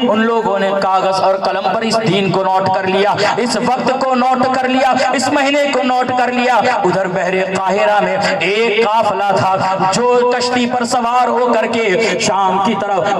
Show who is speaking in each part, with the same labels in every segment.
Speaker 1: ان لوگوں نے کاغذ اور قلم پر اس دین کو نوٹ کر لیا، اس وقت کو نوٹ کر لیا، اس مہینے کو نوٹ کر لیا۔ ادھر بحر قاہرہ میں ایک قافلہ تھا جو کشتی پر سوار ہو کر کے شام کی طرف،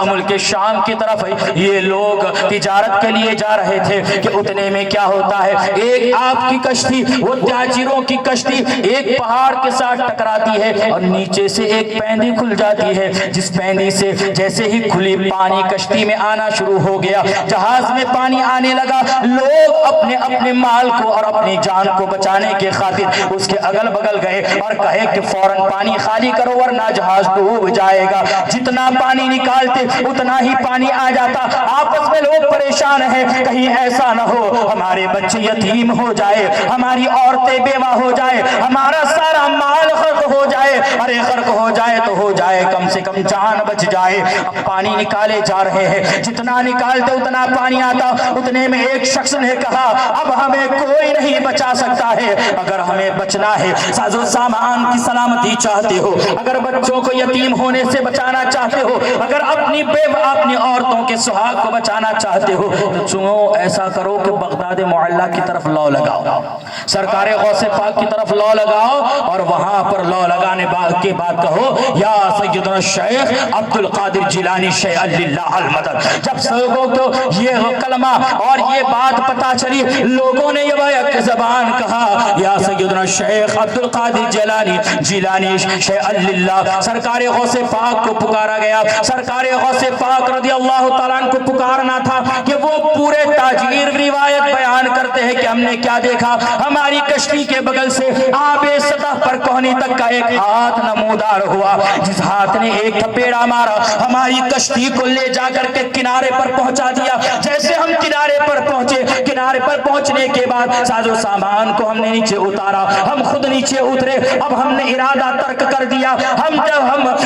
Speaker 1: ملک شام کی طرف یہ لوگ تجارت کے لیے جا رہے تھے کہ اتنے میں کیا ہوتا ہے، ایک آپ کی کشتی، وہ تاجروں کی کشتی ایک پہاڑ کے ساتھ ٹکراتی ہے اور نیچے سے ایک پیندی کھل جاتی ہے، جس پیندی سے جیسے ہی کھلی پانی کشتی میں آنا شروع ہو گیا، جہاز میں پانی آنے لگا۔ لوگ اپنے اپنے مال کو اور اپنی جان کو بچانے کے خاطر اس کے اگل بگل گئے اور کہے کہ فوراً پانی خالی کرو ورنہ جہاز ڈوب جائے گا۔ جتنا پانی نکالتے اتنا ہی پانی آ جاتا۔ آپس میں لوگ پریشان ہیں، کہیں ایسا نہ ہو ہمارے بچے یتیم ہو جائے، ہماری عورتیں بیوہ ہو جائے، ہمارا سارا مال غرق ہو جائے۔ ارے غرق ہو جائے تو ہو جائے، کم سے کم جان بچ جائے۔ اب پانی نکالے جا رہے ہیں، جتنا نکالتے اتنا پانی آتا۔ اتنے میں ایک شخص نے کہا اب ہمیں کوئی نہیں بچا سکتا ہے، اگر ہمیں بچنا ہے، ساز و سامان کی سلامتی چاہتے ہو، اگر بچوں کو یتیم ہونے سے بچانا چاہتے ہو، اگر اپنی بیوہ اپنی عورتوں کے سہاگ کو بچانا چاہتے ہو تو چنو ایسا کرو کہ بغداد معلیٰ کی طرف لو لگاؤ، سرکار غوث پاک کی طرف لو لگاؤ اور وہاں پر لو لگانے کے بعد کہو یا سیدنا الشیخ عبد القادر جیلانی شیعہ للہ المدد۔ جب لوگوں کو یہ کلمہ اور یہ بات پتا چلی، لوگوں نے یہ زبان کہا یا سیدنا الشیخ عبد القادر جیلانی شیعہ للہ۔ سرکار غوث پاک کو پکارا گیا۔ سرکار غوث پاک رضی اللہ تعالیٰ عنہ کو پکارنا تھا کہ وہ پورے تاجیر روایت بیان کرتے ہیں کہ ہم نے کیا دیکھا، ہماری کشتی کے بغل سے آب سطح پر کوہنی تک کا ایک ہاتھ نمودار ہوا، جس ہاتھ نے ایک تھپیڑا مارا، ہماری کشتی کو لے جا کر کے کنارے پر پہنچا دیا۔ جیسے ہم کنارے پر پہنچے، کنارے پر پہنچنے کے بعد ساز و سامان کو ہم نے نیچے اتارا، ہم خود نیچے اترے۔ اب ہم نے ارادہ ترک کر دیا، ہم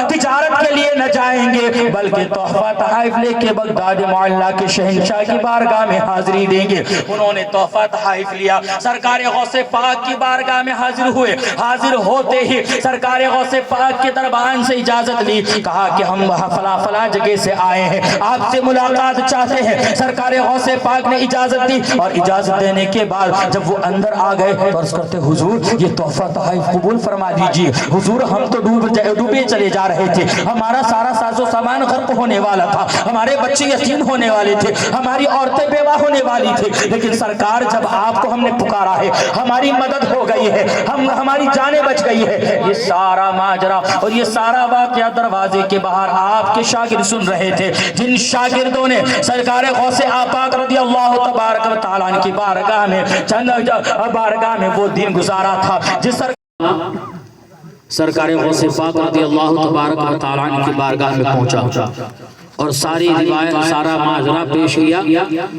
Speaker 1: تجارت کے لیے نہ جائیں گے بلکہ تحفہ تحائف لے کے بغداد معلیٰ کے شہنشاہ کی بارگاہ میں حاضری دیں گے۔ انہوں نے تحفہ تحائف لیا، سرکار غوث پاک کی بارگاہ میں حاضر ہوئے۔ حاضر ہوتے ہی سرکار غوث پاک کے دربان سے اجازت لی، کہا کہ ہم فلاں فلاں جگہ سے آئے ہیں، آپ سے ملاقات چاہتے ہیں۔ سرکار غوث پاک نے اجازت دی اور اجازت دینے کے بعد جب وہ اندر آ گئے تو عرض کرتے حضور یہ تحفہ تحائف قبول فرما دیجیے۔ حضور ہم تو ڈوبے چلے جا رہے تھے، ہمارا سارا ساز و سامان غرق ہونے والا تھا، ہمارے بچے یتیم ہونے والے تھے، ہماری عورتیں بیوہ ہونے والی تھی، لیکن سرکار جب آپ کو ہم نے پکارا ہے ہماری مدد ہو گئی ہے، ہماری جانیں بچ گئی ہے۔ یہ سارا ماجرا اور یہ سارا واقعہ دروازے کے باہر آپ کے شاگرد سن رہے تھے، جن شاگردوں نے سرکار غوث پاک رضی اللہ تبارک و تعالیٰ عنہ کی بارگاہ میں وہ دن گزارا تھا جس سرکار غوث پاک رضی اللہ تبارک و تعالیٰ عنہ کی بارگاہ میں پہنچا اور ساری روایت، سارا ماجرا پیش کیا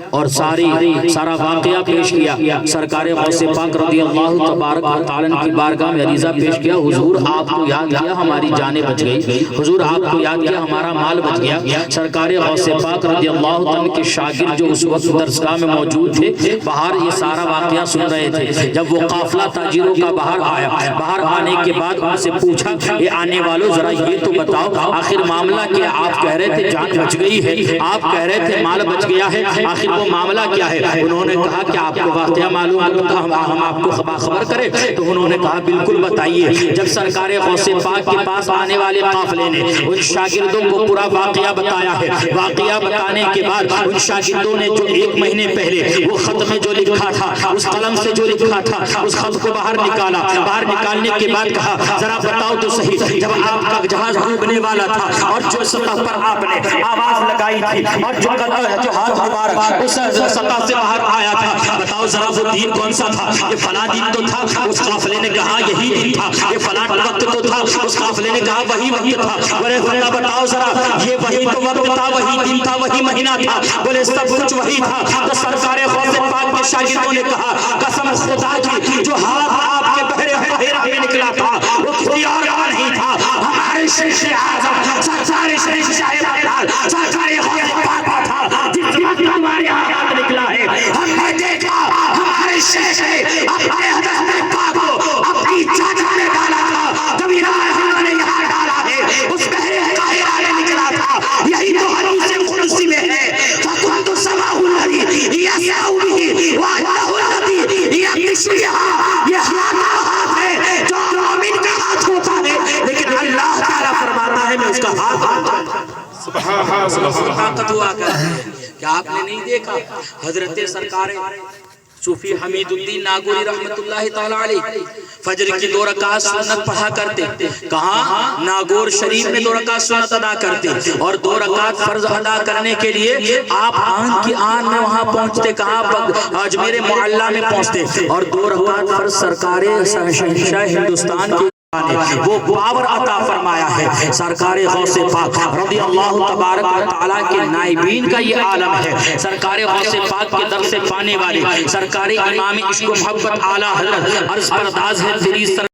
Speaker 1: اور سارا واقعہ پیش کیا۔ سرکار غوث پاک رضی اللہ تبارک و تعالیٰ عنہ کی بارگاہ میں عریضہ پیش کیا، حضور آپ کو یاد کیا ہماری جانیں بچ گئی، حضور آپ کو یاد کیا ہمارا مال بچ گیا۔ سرکار غوث پاک رضی اللہ تعالیٰ کے شاگرد جو اس وقت درسگاہ میں موجود تھے باہر یہ سارا واقعہ سن رہے تھے۔ جب وہ قافلہ تاجروں کا باہر آیا، باہر آنے کے بعد ان سے پوچھا یہ آنے والوں ذرا یہ تو بتاؤ آخر معاملہ کیا، آپ کہہ رہے تھے جان بچ گئی ہے، آپ کہہ رہے تھے مال بچ گیا ہے، آخر وہ معاملہ کیا ہے؟ انہوں نے کہا کہ آپ کو واقعہ معلوم ہے ہم آپ کو خبر کریں؟ تو انہوں نے کہا بالکل بتائیے۔ جب سرکار غوث پاک کے پاس آنے والے قافلے نے ان شاگردوں کو پورا واقعہ بتایا ہے، واقعہ بتانے کے بعد ان شاگردوں نے جو ایک مہینے پہلے وہ خط میں جو لکھا تھا، اس قلم سے جو لکھا تھا، اس خط کو باہر نکالا، باہر نکالنے کے بعد کہا ذرا بتاؤ تو صحیح، جب آپ کا جہاز ڈوبنے والا تھا اور جو سطح پر آپ نے آواز لگائی تھی اور جو ہاتھ مبارک اس سطح سے باہر آیا تھا، بتاؤ ذرا وہ دین کون سا تھا؟ یہ فلاں دین تو تھا۔ اس قافلے نے کہا یہی دین تھا۔ یہ فلاں وقت تو تھا۔ اس قافلے نے کہا وہی وقت تھا۔ بولے خدا بتاؤ ذرا یہ وہی تو وقت تھا، وہی دن تھا، وہی مہینہ تھا؟ بولے سب کچھ وہی تھا۔ تو سرکار غوث پاک کے شاگردوں نے کہا قسم خدا کی جو ہاتھ آپ کے بحر قاہرہ میں نکلا تھا وہ کسی اور کا نہیں تھا، ہمارے شیخ اعظم سرکار شہنشاہ بغداد سرکار غوث پاک کا تھا۔ جس وقت ہمارے ہاتھ نکلا ہے ہم نے دیکھا ہمارے شیخ نے اپنے حضرت پاک کو اپنی چادر میں ڈالا تھا، جب انہوں نے یہاں ڈالا ہے اس بحر قاہرہ میں نکلا تھا۔ یہی تو حدیث قدسی میں ہے طاقت ہوا کرتے ہیں۔ کیا آپ نے نہیں دیکھا حضرت سرکار صوفی حمید الدین ناگوری رحمت اللہ تعالی علیہ فجر کی 2 رکعت سنت پڑھا کرتے، کہاں ناگور شریف میں 2 رکعت سنت ادا کرتے، اور 2 رکعت فرض ادا کرنے کے لیے آپ آن کی آن میں وہاں پہنچتے، کہاں اجمیر معلیٰ میں پہنچتے، اور 2 رکعت فرض سرکار شہنشاہ ہندوستان کی وہ پاور عطا فرمایا ہے۔ سرکار غوث پاک رضی اللہ تبارک و تعالیٰ کے نائبین کا یہ عالم ہے۔ سرکار غوث پاک کے در سے پانے والے سرکار امام عشق و محبت اعلیٰ حضرت عرض پرداز ہے تیری سر